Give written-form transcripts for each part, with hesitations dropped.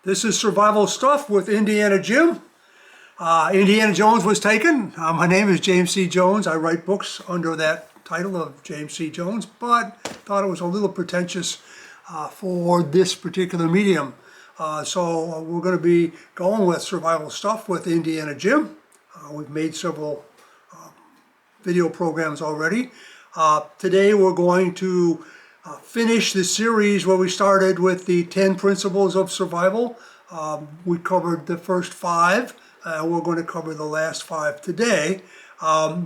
This is Survival Stuff with Indiana Jim. Indiana Jones was taken. My name is James C. Jones. I write books under that title of James C. Jones, but thought it was a little pretentious for this particular medium. So we're going to be going with Survival Stuff with Indiana Jim. We've made several video programs already. Today we're going to finish the series where we started with the 10 principles of survival. We covered the first 5. We're going to cover the last 5 today.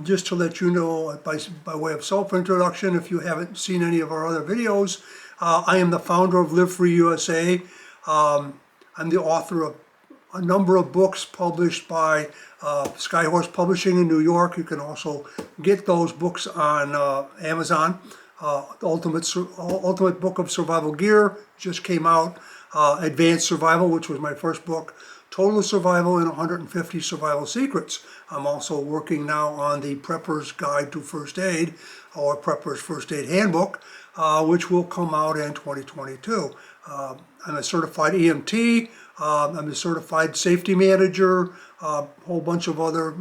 Just to let you know, by way of self-introduction, if you haven't seen any of our other videos, I am the founder of Live Free USA. I'm the author of a number of books published by Skyhorse Publishing in New York. You can also get those books on Amazon. The Ultimate Book of Survival Gear just came out. Advanced Survival, which was my first book. Total Survival and 150 Survival Secrets. I'm also working now on the Prepper's Guide to First Aid, or Prepper's First Aid Handbook, which will come out in 2022. I'm a certified EMT. I'm a certified safety manager. A whole bunch of other,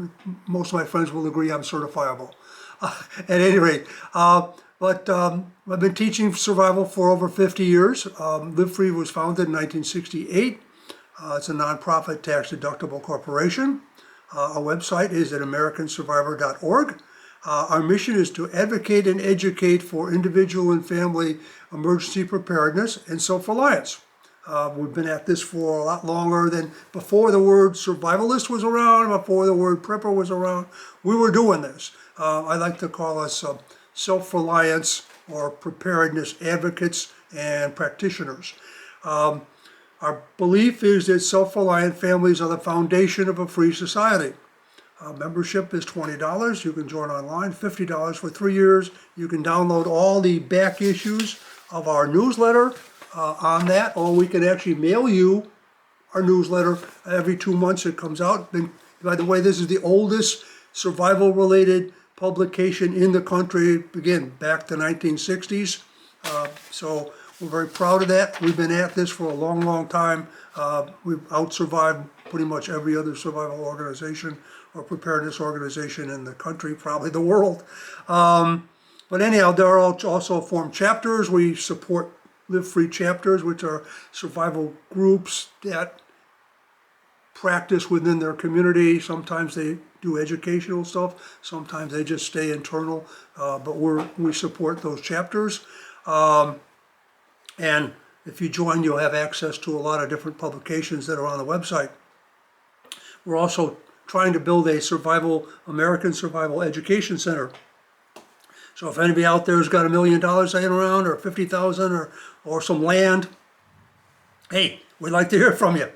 most of my friends will agree I'm certifiable. At any rate, I've been teaching survival for over 50 years. Live Free was founded in 1968. It's a nonprofit tax-deductible corporation. Our website is at americansurvivor.org. Our mission is to advocate and educate for individual and family emergency preparedness and self-reliance. We've been at this for a lot longer than before the word survivalist was around, before the word prepper was around. We were doing this. I like to call us self-reliance or preparedness advocates and practitioners. Our belief is that self-reliant families are the foundation of a free society. Membership is $20. You can join online, $50 for 3 years. You can download all the back issues of our newsletter on that, or we can actually mail you our newsletter every 2 months. It comes out. And by the way, this is the oldest survival-related publication in the country, again, back to 1960s. So we're very proud of that. We've been at this for a long, long time. We've out-survived pretty much every other survival organization or preparedness organization in the country, probably the world. But anyhow, there are also formed chapters. We support Live Free chapters, which are survival groups that practice within their community. Sometimes they do educational stuff. Sometimes they just stay internal. But we support those chapters. And if you join, you'll have access to a lot of different publications that are on the website. We're also trying to build a American Survival Education Center. So if anybody out there has got $1 million laying around, or 50,000, or some land, hey, we'd like to hear from you.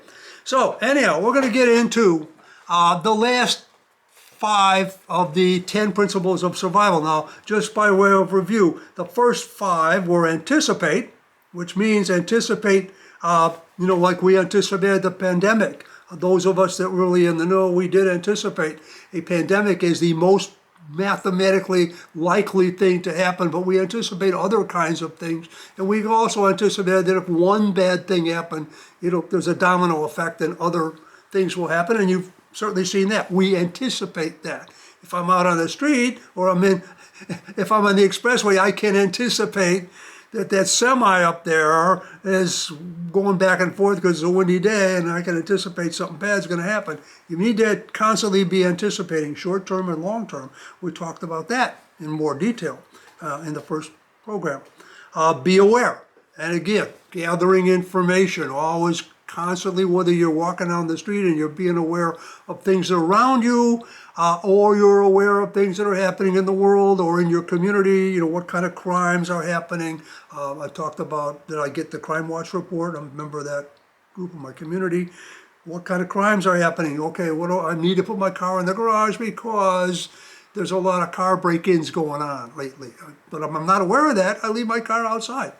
So anyhow, we're going to get into the last 5 of the 10 principles of survival. Now, just by way of review, the first 5 were anticipate, which means anticipate, like we anticipated the pandemic. Those of us that were really in the know, we did anticipate a pandemic is the most mathematically likely thing to happen, but we anticipate other kinds of things. And we also anticipated that if one bad thing happened, there's a domino effect and other things will happen, and you've certainly seen that. We anticipate that. If I'm out on the street or if I'm on the expressway, I can anticipate that semi up there is going back and forth because it's a windy day, and I can anticipate something bad is going to happen. You need to constantly be anticipating short-term and long-term. We talked about that in more detail in the first program. Be aware. And again, gathering information, always constantly, whether you're walking down the street and you're being aware of things around you, or you're aware of things that are happening in the world or in your community, what kind of crimes are happening. I talked about, did I get the Crime Watch report? I'm a member of that group in my community. What kind of crimes are happening? Okay, I need to put my car in the garage because there's a lot of car break-ins going on lately. But if I'm not aware of that, I leave my car outside,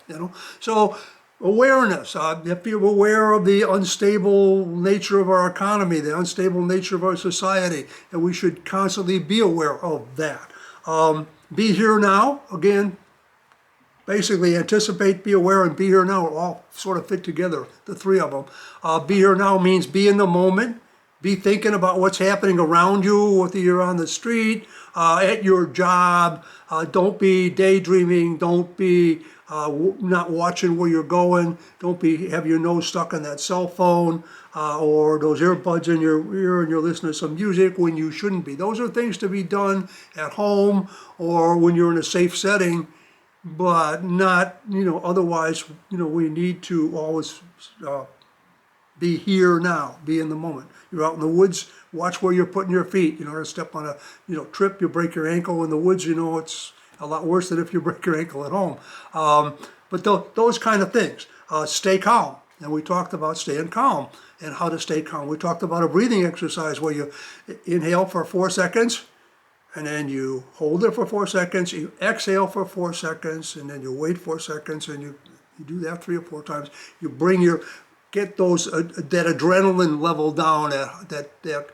So awareness. If you're aware of the unstable nature of our economy, the unstable nature of our society, and we should constantly be aware of that. Be here now. Again, basically anticipate, be aware, and be here now all sort of fit together, the three of them. Be here now means be in the moment, be thinking about what's happening around you, whether you're on the street, at your job. Don't be daydreaming, don't be not watching where you're going, don't be have your nose stuck in that cell phone or those earbuds in your ear and you're listening to some music when you shouldn't be. Those are things to be done at home or when you're in a safe setting, but not, otherwise, we need to always be here now, be in the moment. You're out in the woods, watch where you're putting your feet. You don't want to step on a trip, you break your ankle in the woods, it's a lot worse than if you break your ankle at home. But those kind of things. Stay calm. And we talked about staying calm and how to stay calm. We talked about a breathing exercise where you inhale for 4 seconds, and then you hold it for 4 seconds, you exhale for 4 seconds, and then you wait 4 seconds, and you do that 3 or 4 times. You get that adrenaline level down, that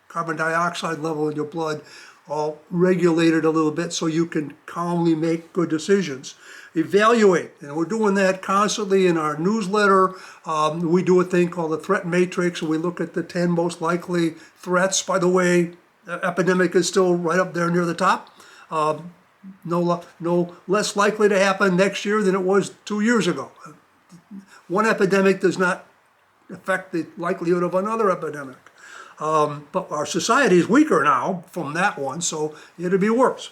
carbon dioxide level in your blood all regulated a little bit so you can calmly make good decisions. Evaluate, and we're doing that constantly in our newsletter. We do a thing called the threat matrix, and we look at the 10 most likely threats. By the way, the epidemic is still right up there near the top. No less likely to happen next year than it was 2 years ago. One epidemic does not affect the likelihood of another epidemic. But our society is weaker now from that one, so it'll be worse.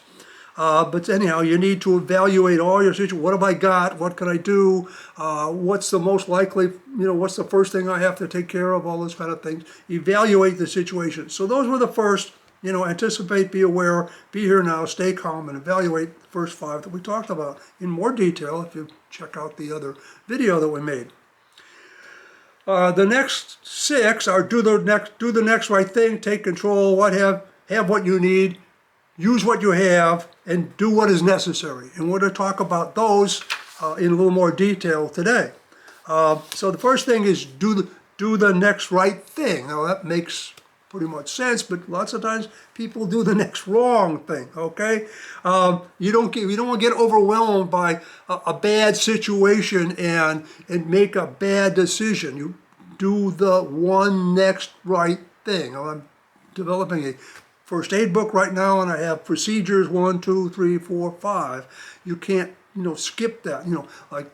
But anyhow, you need to evaluate all your situations. What have I got? What can I do? What's the most likely, what's the first thing I have to take care of? All those kind of things. Evaluate the situation. So those were the first, anticipate, be aware, be here now, stay calm, and evaluate the first 5 that we talked about in more detail if you check out the other video that we made. The next 6 are do the next right thing, take control, have what you need, use what you have, and do what is necessary. And we're going to talk about those in a little more detail today. So the first thing is do the next right thing. Now that makes pretty much sense, but lots of times people do the next wrong thing. Okay, you don't want to get overwhelmed by a bad situation and make a bad decision. You do the one next right thing. I'm developing a first aid book right now, and I have procedures 1, 2, 3, 4, 5. You can't skip that. Like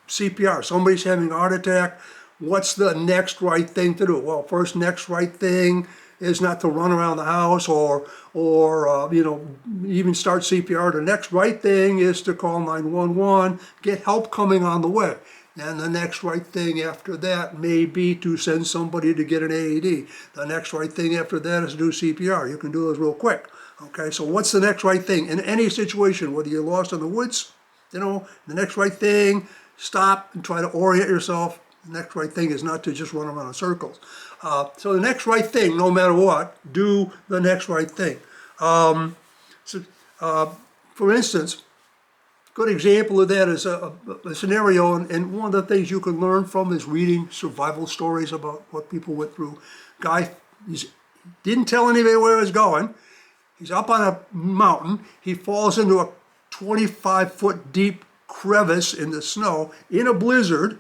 CPR. Somebody's having a heart attack. What's the next right thing to do? Well, first next right thing is not to run around the house or even start CPR. The next right thing is to call 911, get help coming on the way. And the next right thing after that may be to send somebody to get an AED. The next right thing after that is to do CPR. You can do those real quick. Okay, so what's the next right thing? In any situation, whether you're lost in the woods, the next right thing, stop and try to orient yourself. The next right thing is not to just run around in circles. So the next right thing, no matter what, do the next right thing. For instance, good example of that is a scenario, and one of the things you can learn from is reading survival stories about what people went through. Guy didn't tell anybody where he was going. He's up on a mountain. He falls into a 25-foot deep crevice in the snow in a blizzard.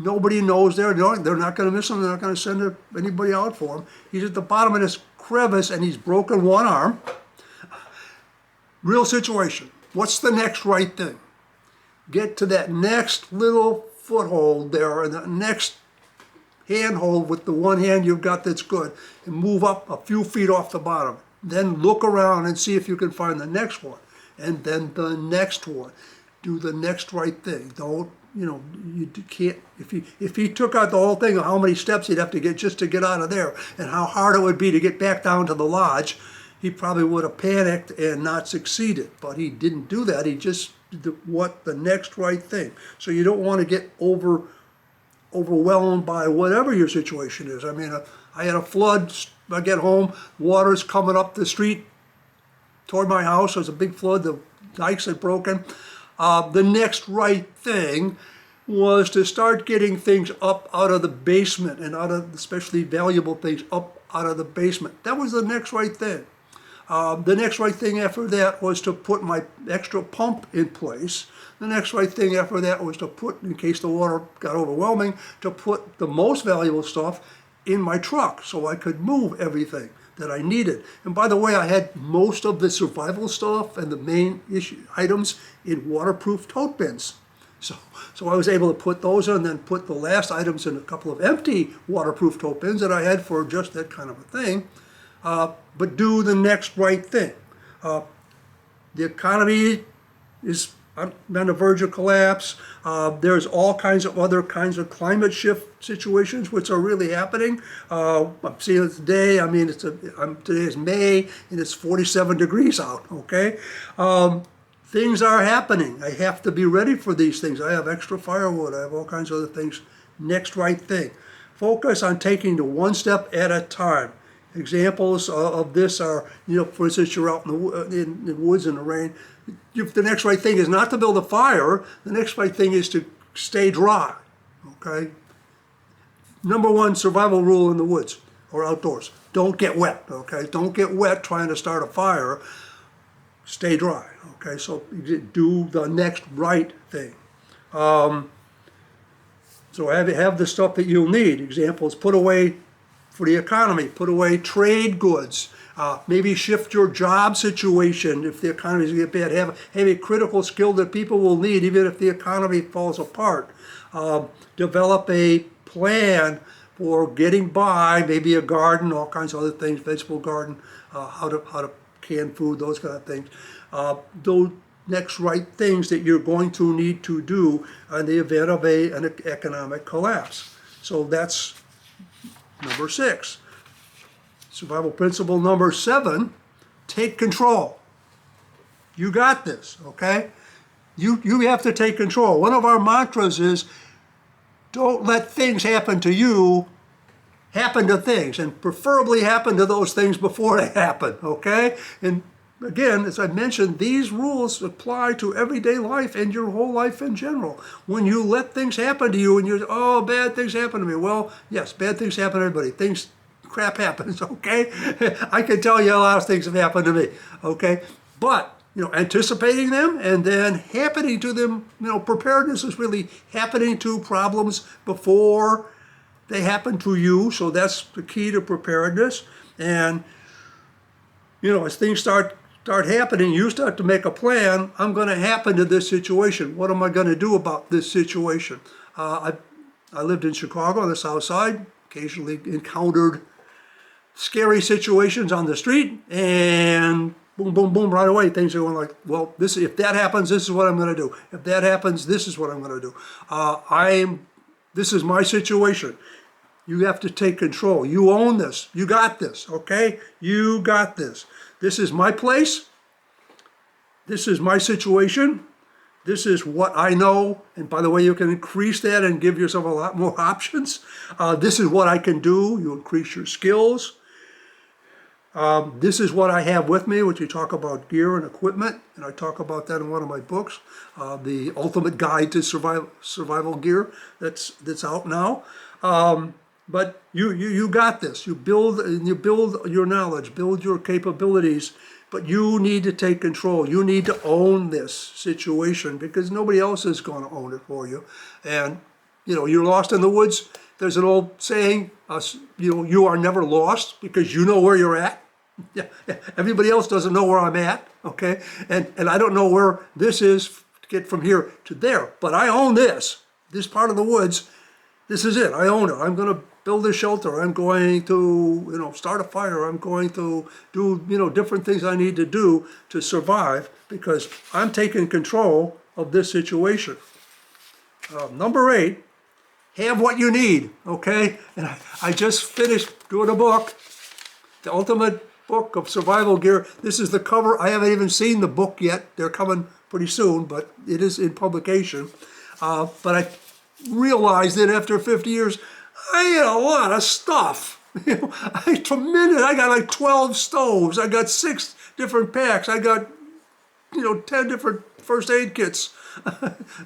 Nobody knows they're not going to miss him. They're not going to send anybody out for him. He's at the bottom of this crevice, and he's broken one arm. Real situation. What's the next right thing? Get to that next little foothold there, and the next handhold with the one hand you've got that's good, and move up a few feet off the bottom. Then look around and see if you can find the next one, and then the next one. Do the next right thing. Don't, you can't, if he took out the whole thing of how many steps he'd have to get just to get out of there, and how hard it would be to get back down to the lodge, he probably would have panicked and not succeeded. But he didn't do that. He just did the next right thing. So you don't want to get overwhelmed by whatever your situation is. I mean, I had a flood. I get home, water's coming up the street toward my house. There's a big flood. The dikes had broken. The next right thing was to start getting things up out of the basement, and out of especially valuable things up out of the basement. That was the next right thing. The next right thing after that was to put my extra pump in place. The next right thing after that was to put, in case the water got overwhelming, to put the most valuable stuff in my truck so I could move everything that I needed. And by the way, I had most of the survival stuff and the main items in waterproof tote bins. So I was able to put those in and then put the last items in a couple of empty waterproof tote bins that I had for just that kind of a thing. But do the next right thing. The economy is on the verge of collapse. There's all kinds of other kinds of climate shift situations which are really happening. I'm seeing it today. I mean, today is May and it's 47 degrees out. Okay, things are happening. I have to be ready for these things. I have extra firewood. I have all kinds of other things. Next right thing. Focus on taking the one step at a time. Examples of this are, for instance, you're out in the woods in the rain. The next right thing is not to build a fire. The next right thing is to stay dry, okay? Number one survival rule in the woods or outdoors, don't get wet, okay? Don't get wet trying to start a fire. Stay dry, okay? So do the next right thing. So have the stuff that you'll need. Examples, put away for the economy, put away trade goods, maybe shift your job situation if the economy is going to get bad. Have a critical skill that people will need even if the economy falls apart. Develop a plan for getting by, maybe a garden, all kinds of other things, vegetable garden, how to can food, those kind of things. Those next right things that you're going to need to do in the event of an economic collapse. So that's number 6. Survival principle number 7, take control. You got this, okay? You have to take control. One of our mantras is, don't let things happen to you, happen to things, and preferably happen to those things before they happen, okay? And again, as I mentioned, these rules apply to everyday life and your whole life in general. When you let things happen to you and you're, oh, bad things happen to me. Well, yes, bad things happen to everybody. Crap happens, okay? I can tell you a lot of things have happened to me, okay? But, anticipating them and then happening to them, preparedness is really happening to problems before they happen to you. So that's the key to preparedness. And, as things start happening, you start to make a plan. I'm going to happen to this situation. What am I going to do about this situation? I lived in Chicago on the South Side, occasionally encountered scary situations on the street, and boom, boom, boom, right away, things are going like, well, if that happens, this is what I'm going to do. If that happens, this is what I'm going to do. This is my situation. You have to take control. You own this. You got this, okay? You got this. This is my place. This is my situation. This is what I know. And by the way, you can increase that and give yourself a lot more options. This is what I can do. You increase your skills. This is what I have with me, which you talk about gear and equipment. And I talk about that in one of my books, The Ultimate Guide to Survival Gear, that's out now. But you got this. You build your knowledge, build your capabilities, but you need to take control. You need to own this situation because nobody else is going to own it for you. And you're lost in the woods. There's an old saying, you are never lost because you know where you're at. Yeah, everybody else doesn't know where I'm at, okay? And I don't know where this is to get from here to there, but I own this part of the woods. This is it. I own it. I'm going to build a shelter. I'm going to, start a fire. I'm going to do, different things I need to do to survive because I'm taking control of this situation. Number 8, have what you need, okay? And I just finished doing a book, The Ultimate Book of Survival Gear. This is the cover. I haven't even seen the book yet. They're coming pretty soon, but it is in publication. But I realized that after 50 years, I had a lot of stuff. Tremendous. I got like 12 stoves. I got 6 different packs. I got, 10 different first aid kits.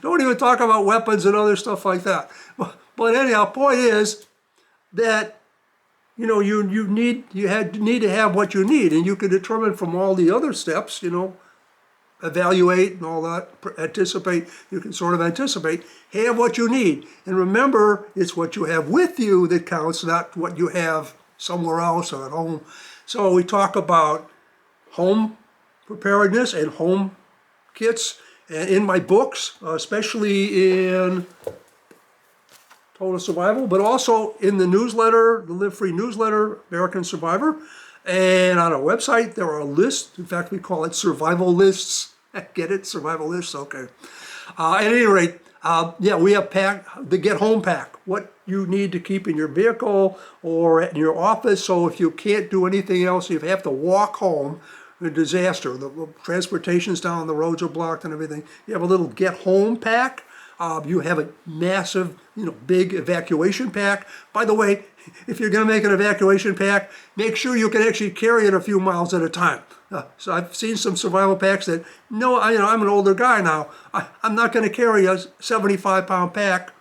Don't even talk about weapons and other stuff like that. But anyhow, point is that need to have what you need, and you can determine from all the other steps, evaluate and all that, anticipate. You can sort of anticipate, have what you need, and remember, it's what you have with you that counts, not what you have somewhere else or at home. So we talk about home preparedness and home kits, and in my books, especially in Total Survival, but also in the newsletter, the Live Free newsletter, American Survivor. And on our website, there are lists. In fact, we call it survival lists. Get it? Survival lists? Okay. At any rate, we have the Get Home Pack, what you need to keep in your vehicle or in your office. So if you can't do anything else, if you have to walk home, a disaster, the transportation's down, the roads are blocked and everything, you have a little Get Home Pack. You have a massive, big evacuation pack. By the way, if you're going to make an evacuation pack, make sure you can actually carry it a few miles at a time. So I've seen some survival packs that, I'm an older guy now. I'm not going to carry a 75-pound pack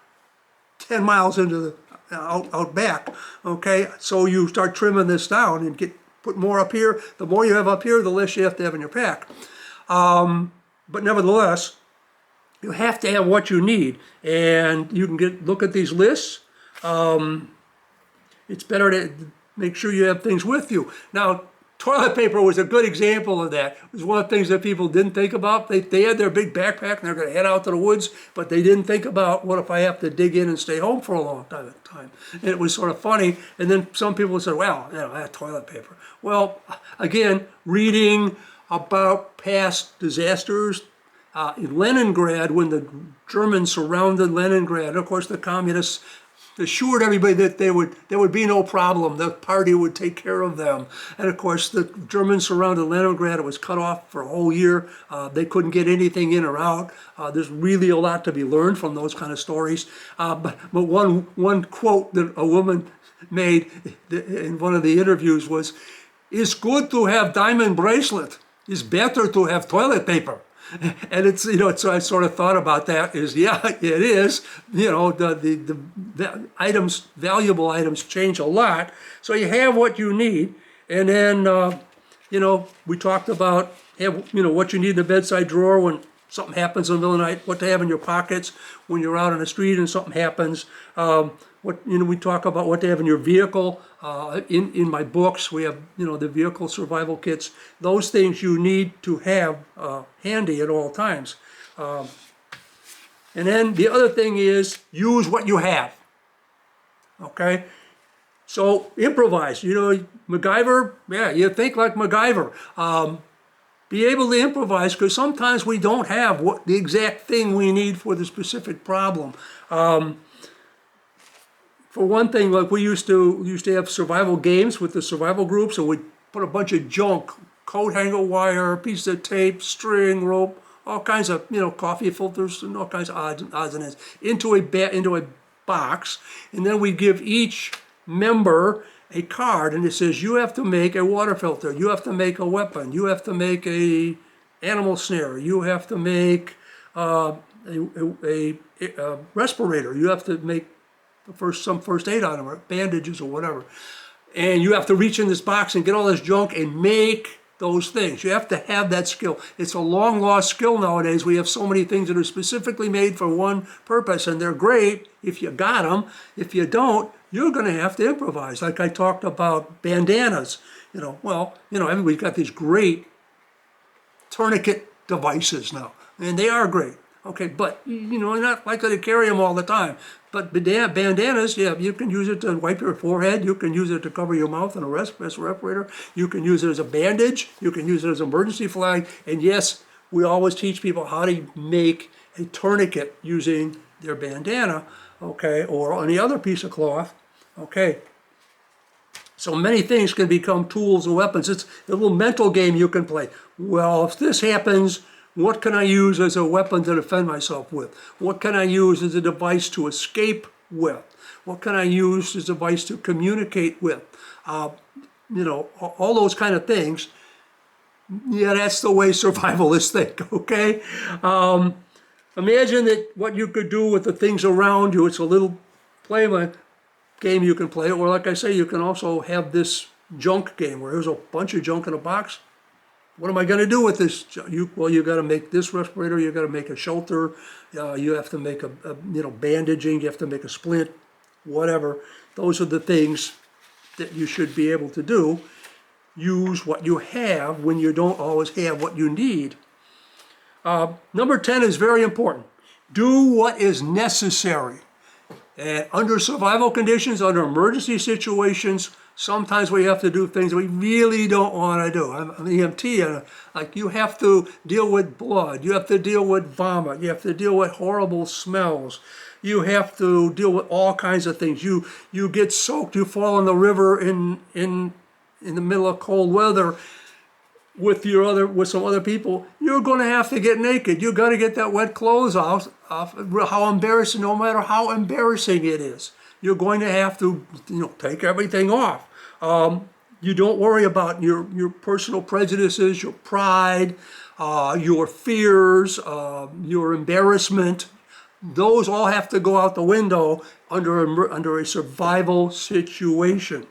10 miles into the out back. Okay, so you start trimming this down and put more up here. The more you have up here, the less you have to have in your pack. But nevertheless, you have to have what you need, and you can look at these lists. It's better to make sure you have things with you. Now, toilet paper was a good example of that. It was one of the things that people didn't think about. They had their big backpack and they're going to head out to the woods, but they didn't think about, what if I have to dig in and stay home for a long time? And it was sort of funny. And then some people said, well, I have toilet paper. Well, again, reading about past disasters, in Leningrad, when the Germans surrounded Leningrad, and of course the communists assured everybody that there would be no problem, the party would take care of them. And of course the Germans surrounded Leningrad, it was cut off for a whole year, they couldn't get anything in or out. There's really a lot to be learned from those kind of stories. But one quote that a woman made in one of the interviews was, "It's good to have diamond bracelet, it's better to have toilet paper." And it's, so I sort of thought about that is, yeah, it is, the items, valuable items change a lot. So you have what you need. And then, we talked about, what you need in the bedside drawer when something happens in the middle of the night, what to have in your pockets when you're out on the street and something happens. We talk about what to have in your vehicle. In my books, we have, the vehicle survival kits. Those things you need to have handy at all times. And then the other thing is use what you have. Okay? So improvise. MacGyver, you think like MacGyver. Be able to improvise, because sometimes we don't have the exact thing we need for the specific problem. For one thing, like we used to have survival games with the survival groups, and we'd put a bunch of junk, coat hanger wire, pieces of tape, string, rope, all kinds of, coffee filters and all kinds of odds and ends into a box, and then we give each member a card, and it says you have to make a water filter, you have to make a weapon, you have to make a animal snare, you have to make a respirator, you have to make some first aid on them, or bandages or whatever. And you have to reach in this box and get all this junk and make those things. You have to have that skill. It's a long lost skill nowadays. We have so many things that are specifically made for one purpose, and they're great if you got them. If you don't, you're going to have to improvise. Like I talked about bandanas. Everybody's got these great tourniquet devices now, and they are great. Okay, but you're not likely to carry them all the time. But bandanas, you can use it to wipe your forehead. You can use it to cover your mouth in a respirator. You can use it as a bandage. You can use it as an emergency flag. And yes, we always teach people how to make a tourniquet using their bandana, okay, or any other piece of cloth, okay. So many things can become tools and weapons. It's a little mental game you can play. Well, if this happens, what can I use as a weapon to defend myself with? What can I use as a device to escape with? What can I use as a device to communicate with? All those kind of things. Yeah, that's the way survivalists think, okay? Imagine that what you could do with the things around you, it's a little play game you can play, or like I say, you can also have this junk game where there's a bunch of junk in a box. What am I going to do with this? Well, you got to make this respirator. You got to make a shelter. You have to make a bandaging. You have to make a splint, whatever. Those are the things that you should be able to do. Use what you have when you don't always have what you need. Number 10 is very important. Do what is necessary. And under survival conditions, under emergency situations, sometimes we have to do things we really don't want to do. I'm an EMT, and like you have to deal with blood, you have to deal with vomit, you have to deal with horrible smells, you have to deal with all kinds of things. You get soaked, you fall in the river in the middle of cold weather with some other people. You're going to have to get naked. You got to get that wet clothes off. How embarrassing, no matter how embarrassing it is, you're going to have to take everything off. You don't worry about your personal prejudices, your pride, your fears, your embarrassment. Those all have to go out the window under a survival situation.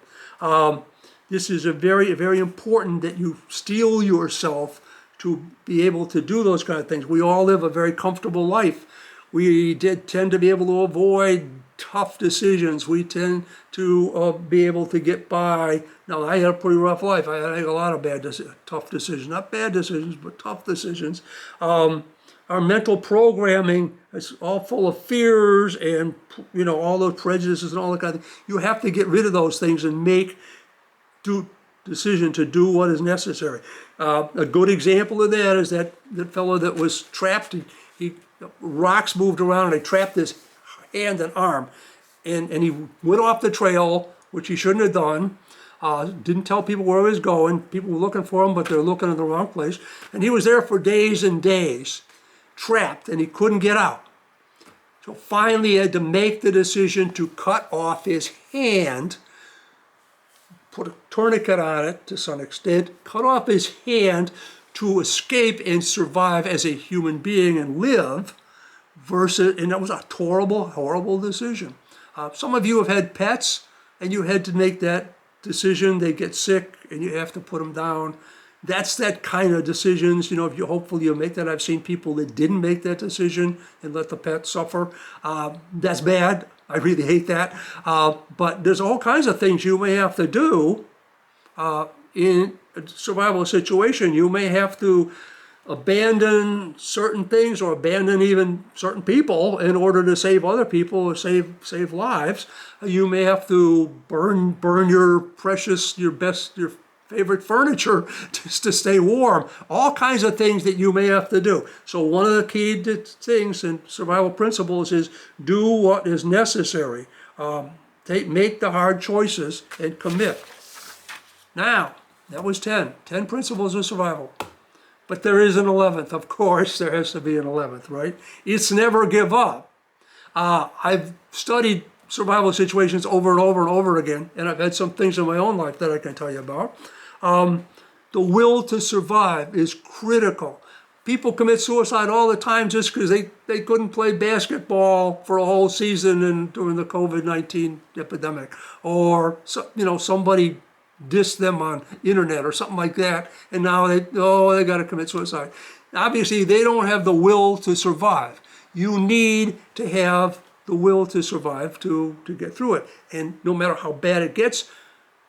This is very, very important that you steel yourself to be able to do those kind of things. We all live a very comfortable life. We tend to be able to avoid tough decisions. We tend to be able to get by. Now, I had a pretty rough life. I had a lot of tough decisions. Not bad decisions, but tough decisions. Our mental programming is all full of fears and all those prejudices and all that kind of thing. You have to get rid of those things and make decision to do what is necessary. A good example of that is that fellow that was trapped. Rocks moved around and they trapped his hand and arm, and he went off the trail, which he shouldn't have done. Didn't tell people where he was going. People were looking for him, but they're looking in the wrong place. And he was there for days and days, trapped, and he couldn't get out. So finally he had to make the decision to cut off his hand, put a tourniquet on it to some extent, cut off his hand to escape and survive as a human being and live, and that was a horrible decision. Some of you have had pets and you had to make that decision. They get sick and you have to put them down. That's that kind of decisions, hopefully you'll make that. I've seen people that didn't make that decision and let the pet suffer. That's bad. I really hate that. But there's all kinds of things you may have to do in a survival situation. You may have to abandon certain things or abandon even certain people in order to save other people or save lives. You may have to burn your favorite furniture just to stay warm. All kinds of things that you may have to do. So one of the key things in survival principles is do what is necessary. Make the hard choices and commit. Now, that was 10 principles of survival. But there is an 11th, of course. There has to be an 11th, right? It's never give up. I've studied survival situations over and over and over again, and I've had some things in my own life that I can tell you about. The will to survive is critical. People commit suicide all the time just because they couldn't play basketball for a whole season during the COVID-19 epidemic, or somebody dissed them on internet or something like that, and now they got to commit suicide. Obviously, they don't have the will to survive. You need to have the will to survive to get through it. And no matter how bad it gets,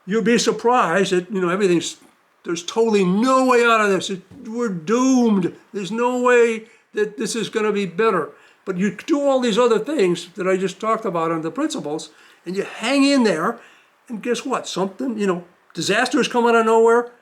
you'll be surprised that there's totally no way out of this. We're doomed. There's no way that this is going to be better. But you do all these other things that I just talked about on the principles, and you hang in there, and guess what? Disasters come out of nowhere.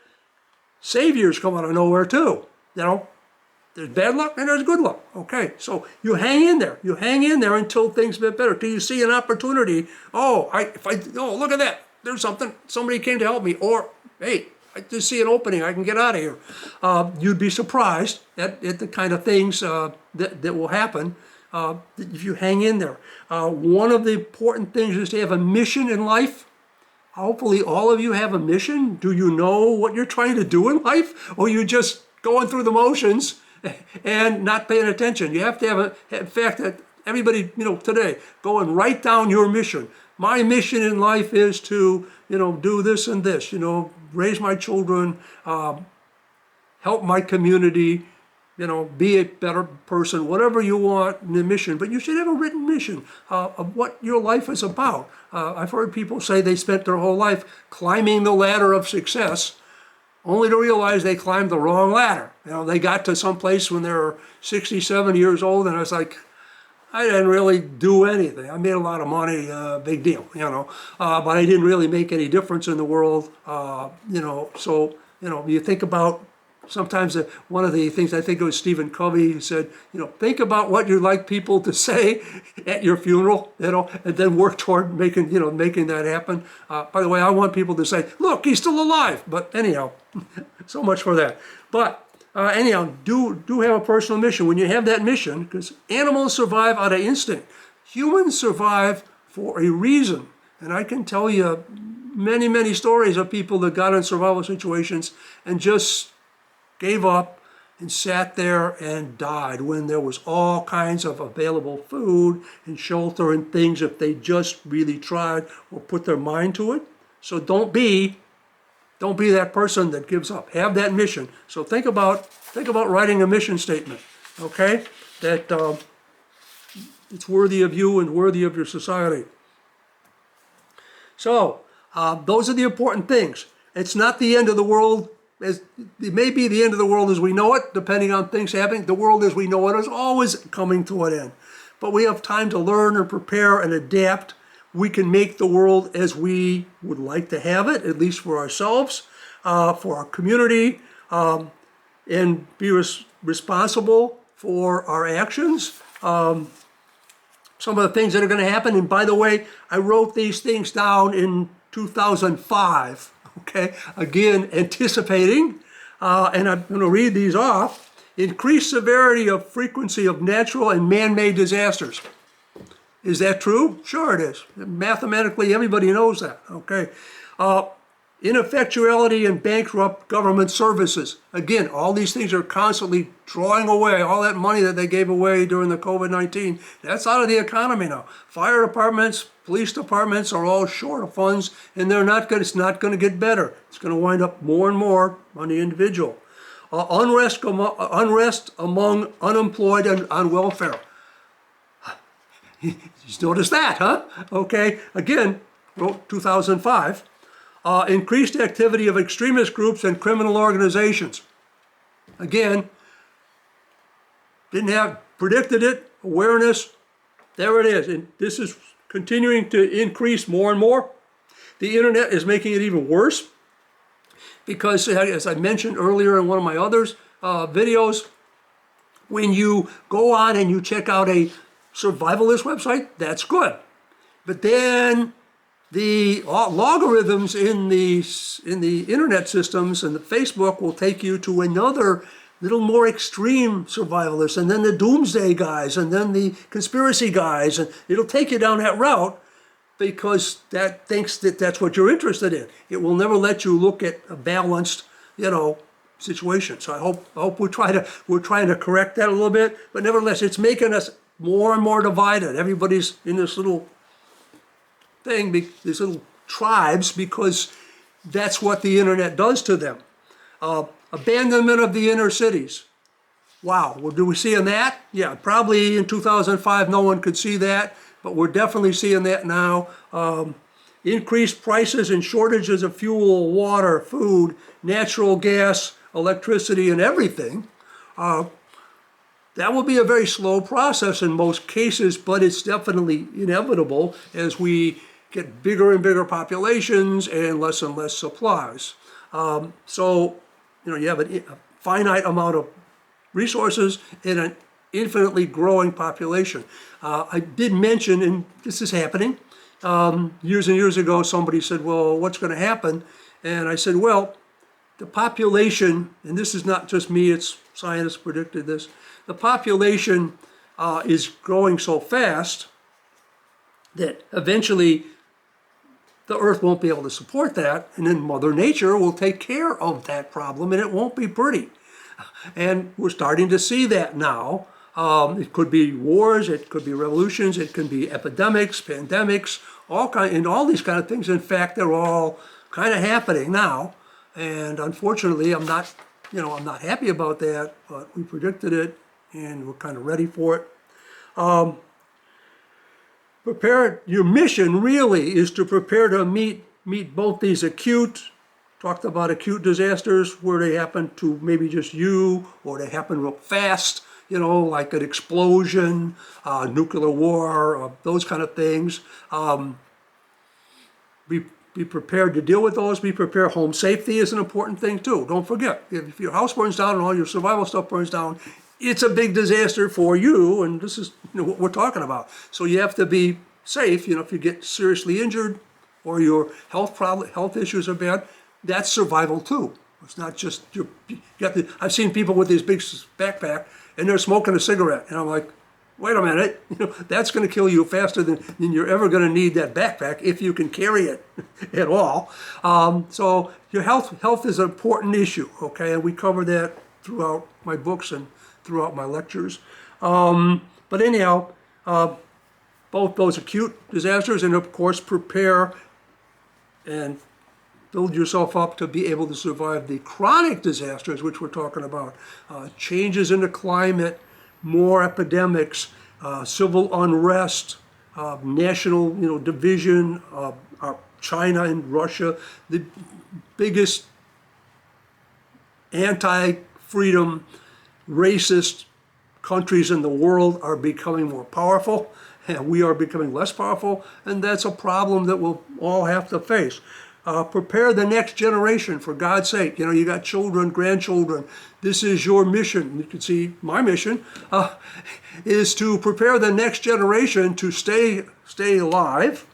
Saviors come out of nowhere too. There's bad luck and there's good luck. Okay, so you hang in there. You hang in there until things get better. Till you see an opportunity. Look at that. There's something. Somebody came to help me. Or, hey, I just see an opening. I can get out of here. You'd be surprised at the kind of things that will happen if you hang in there. One of the important things is to have a mission in life. Hopefully all of you have a mission. Do you know what you're trying to do in life? Or you're just going through the motions and not paying attention? You have to have in fact, that everybody, today, go and write down your mission. my mission in life is to, do this and this, raise my children, help my community, be a better person, whatever you want in the mission. But you should have a written mission of what your life is about. I've heard people say they spent their whole life climbing the ladder of success, only to realize they climbed the wrong ladder. They got to some place when they were 67 years old, and I was like, I didn't really do anything. I made a lot of money, big deal, but I didn't really make any difference in the world, So, you think about, sometimes one of the things, I think it was Stephen Covey said, think about what you'd like people to say at your funeral, and then work toward making that happen. By the way, I want people to say, look, he's still alive. But anyhow, so much for that. But anyhow, do have a personal mission. When you have that mission, because animals survive out of instinct, humans survive for a reason. And I can tell you many, many stories of people that got in survival situations and just gave up and sat there and died when there was all kinds of available food and shelter and things if they just really tried or put their mind to it. So don't be that person that gives up. Have that mission. So think about writing a mission statement, okay? That it's worthy of you and worthy of your society. So those are the important things. It's not the end of the world. It may be the end of the world as we know it, depending on things happening. The world as we know it is always coming to an end. But we have time to learn and prepare and adapt. We can make the world as we would like to have it, at least for ourselves, for our community, and be responsible for our actions. Some of the things that are going to happen, and by the way, I wrote these things down in 2005. Okay, again, anticipating, and I'm going to read these off. Increased severity of frequency of natural and man-made disasters. Is that true? Sure it is. Mathematically, everybody knows that. Okay. Ineffectuality and bankrupt government services. Again, all these things are constantly drawing away. All that money that they gave away during the COVID-19, that's out of the economy now. Fire departments, police departments are all short of funds, and it's not going to get better. It's going to wind up more and more on the individual. Unrest among unemployed and on welfare. You notice that, huh? Okay, again, wrote 2005. Increased activity of extremist groups and criminal organizations. Again, predicted it, awareness, there it is. And this is continuing to increase more and more. The internet is making it even worse because, as I mentioned earlier in one of my other videos, when you go on and you check out a survivalist website, that's good. But then the logarithms in the internet systems and the Facebook will take you to another little more extreme survivalists, and then the doomsday guys, and then the conspiracy guys, and it'll take you down that route because that thinks that that's what you're interested in. It will never let you look at a balanced, situation. So I hope we're trying to correct that a little bit, but nevertheless, it's making us more and more divided. Everybody's in this little thing, these little tribes, because that's what the internet does to them. Abandonment of the inner cities. Wow, well, do we see that? Yeah, probably in 2005 no one could see that, but we're definitely seeing that now. Increased prices and shortages of fuel, water, food, natural gas, electricity, and everything. That will be a very slow process in most cases, but it's definitely inevitable as we get bigger and bigger populations and less supplies. So, you have a finite amount of resources and an infinitely growing population. I did mention, and this is happening, years and years ago, somebody said, well, what's going to happen? And I said, well, the population, and this is not just me, it's scientists predicted this, the population is growing so fast that eventually the Earth won't be able to support that, and then Mother Nature will take care of that problem, and it won't be pretty. And we're starting to see that now. It could be wars, it could be revolutions, it could be epidemics, pandemics, all these kind of things. In fact, they're all kind of happening now. And unfortunately, I'm not happy about that, but we predicted it and we're kind of ready for it. Your mission really is to prepare to meet both these talked about acute disasters where they happen to maybe just you, or they happen real fast, like an explosion, nuclear war, those kind of things. Be prepared to deal with those. Be prepared. Home safety is an important thing too. Don't forget, if your house burns down and all your survival stuff burns down, it's a big disaster for you, and this is what we're talking about. So you have to be safe. If you get seriously injured or your health issues are bad, that's survival too. It's not just I've seen people with these big backpack and they're smoking a cigarette, and I'm like, wait a minute, that's going to kill you faster than you're ever going to need that backpack if you can carry it at all. So your health is an important issue, okay? And we cover that throughout my books and throughout my lectures. But anyhow, both those acute disasters and of course prepare and build yourself up to be able to survive the chronic disasters, which we're talking about. Changes in the climate, more epidemics, civil unrest, national division, China and Russia, the biggest anti-freedom, racist countries in the world are becoming more powerful, and we are becoming less powerful, and that's a problem that we'll all have to face. Prepare the next generation, for God's sake. You got children, grandchildren. This is your mission. You can see my mission is to prepare the next generation to stay alive,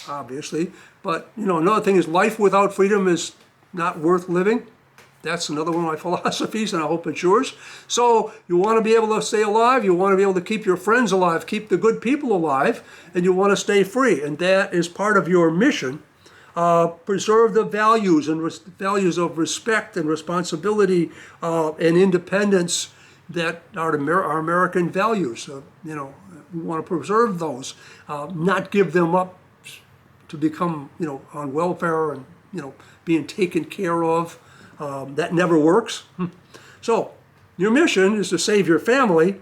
obviously. But another thing is, life without freedom is not worth living. That's another one of my philosophies, and I hope it's yours. So you want to be able to stay alive. You want to be able to keep your friends alive, keep the good people alive, and you want to stay free. And that is part of your mission. Preserve the values values of respect and responsibility and independence that are our American values. We want to preserve those, not give them up to become on welfare and being taken care of. That never works. So your mission is to save your family,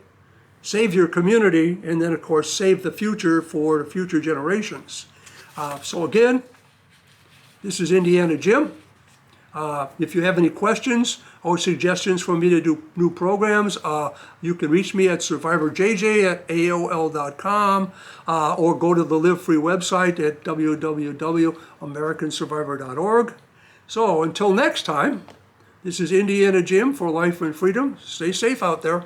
save your community, and then of course save the future for the future generations. So again, this is Indiana Jim. If you have any questions or suggestions for me to do new programs, you can reach me at survivorjj@aol.com or go to the Live Free website at www.americansurvivor.org. So until next time, this is Indiana Jim for Life and Freedom. Stay safe out there.